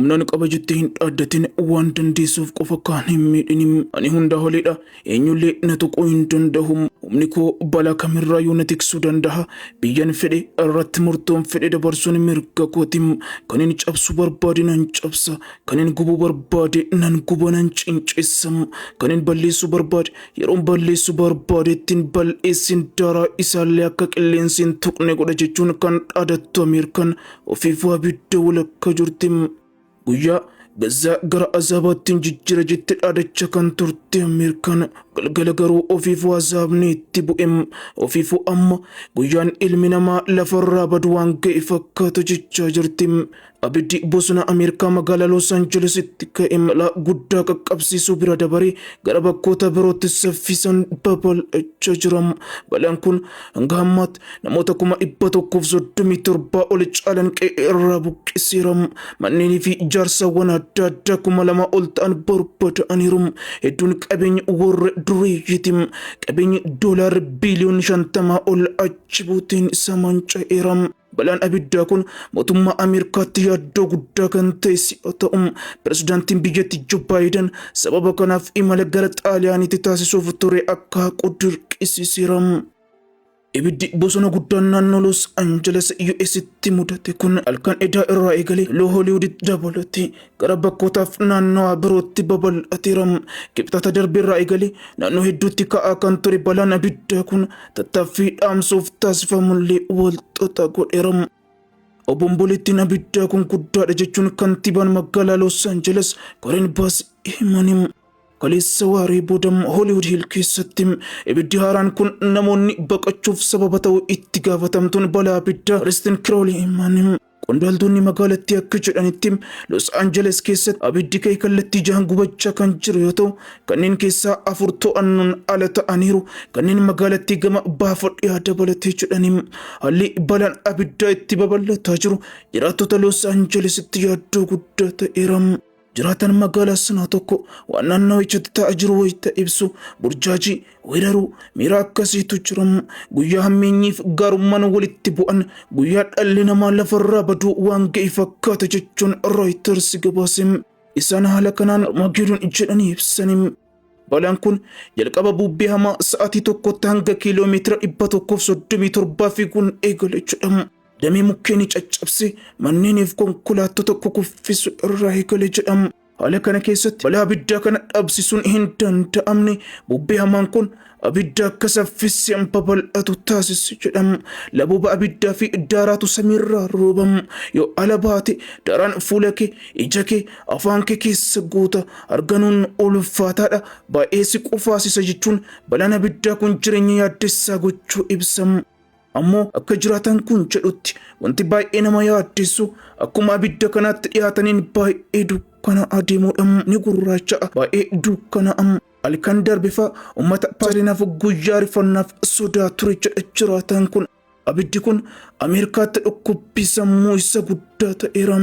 humnaan qaba jettee hin dhaaddatin waan dandeessuuf qofa kaan hin miidhin. Ani hunda holidha eenyullee na tuquu hin danda'u. Humni koo balaa kamirraayyuu na tiksuu danda'a. Biyyan fedhe irratti murtoon fedhe dabarsuun mirga kooti. Kan inni cabsu barbaade nan cabsa. Kan inni gubuu barbaade nan guba nan cinceessa. Kan inni balleessu barbaade yeroon balleessu barbaade ittiin balleessin daraa isaallee akka qilleensi hin tuqne godha jechuun kan dhaadattu Ameerikaan ofiif abidda walakka jirti. Guyyaa gazaa gara azaabaattiin jijjiira jettee dhaadachaa kan turte Ameerikaan galgala garuu ofiifuu azaabni itti bu'e. Ofiifuu amma guyyaan ilmi namaa lafarraa badu waan ga'e fakkaatu jechaa jirti. Abiddi bosona Ameerikaa magaalaa Los Angelesitti ka'e balaa guddaa qaqqabsiisuu bira dabaree gara bakkoota birootti saffisan babal'achaa jira. Balaan kun hanga ammaatti namoota 137 ol caalan qe'ee irraa buqqiseera. Manneenii fi ijaarsawwan adda addaa 2,000 ol ta'an barbadaa'aniiru. Hedduun qabeenya warra duriitti qabeenyi $50 biliyoona 50 ol achi buuteen isa manca'eera. Balaan abiddaa kun mootummaa Ameerikaatti yaaddoo guddaa kan ta'e si'a ta'u pirezidaantiin biyyattii Joo Baayiden sababa kanaaf imala gara Xaaliyaaniitti taasisuuf ture akka haqu dirqisiiseera. Ibiddi bosona guddaan naannoo Los Angeles US'tti mudate kun halkan edaa irraa eegalee loo Hooliwuditti dabalate gara bakkootaaf naannoo birootti babal'ateera. Kibxata darbe irraa eegalee naannoo hedduutti ka'aa kan ture balaan abiddaa kun tattaaffii dhaamsuuf taasifamullee walxaxaa godheera. Obomboleettiin abiddaa kun guddaadha jechuun kantiibaan magaalaa Los Angeles Karen Bass himaniiru. Kaleessa waaree booda Hollywood Hill keessatti ibiddi haaraan kun namoonni baqachuuf sababa ta'uu itti gaafatamtuun balaa abiddaa Kristen Crowley himaniiru. Qondaaltonni magaalattii akka jedhanitti Los Angeles keessatti abiddi ka'e kallattii jahan gubachaa kan jiru yoo ta'u kanneen keessaa 4 to'annoon ala ta'aniiru. Kanneen magaalattii gama baha dhiyaa dabalatee jedhaniiru. Haalli balaan abiddaa itti babal'ataa jiru jiraattota Los Angelesitti yaaddoo guddaa ta'eera. Jiraatan magaalaa sanaa tokko waan naannawichatti ta'aa jiru wayita ibsu burjaajii weeraruu miira akkasiitu jira. Guyyaa hammeenyiif gaarummaan walitti bu'an guyyaa dhalli namaa lafarraa baduu waan ga'e fakkaata jechuun Reuters gabaase. Isaan haala kanaan Armageddon jedhanii ibsanii. Balaan kun jalqaba bubbee hamaa sa'aatii tokkotti hanga kiiloomeetira 137 fiiguun eegale jedhama. Damee mukkeenii caccabsee manneeniif konkolaattota kuffisu irraa eegale jedhama. Haala kana keessatti balaa abiddaa kana dhabsisuun hin danda'amne bubbee hamaan kun abidda akka saffisaan babal'atu taasise jedhama. Labooba abiddaa fi daaraatu samiirraa roobama. Yoo ala baate daaraan fuula kee, ija kee, afaan kee keessa guuta. Arganuun ulfaataadha. Baay'ee si qufaasisa jechuun balaan abiddaa kun jireenya yaaddessaa gochuu ibsama. Ammoo akka jiraatan kun jedhutti wanti baay'ee nama yaaddessu akkuma abidda kanaatti dhiyaataniin baay'ee dukkana adeemuudhaan ni gurraacha'a. Baay'ee dukkana'am. Halkan darbe fa'a uummata Paarinaaf guyyaa rifannaaf sodaa ture jedha jiraatan kun. Abiddi kun Ameerikaatti dhukkubbii sammuu isa guddaa ta'eera.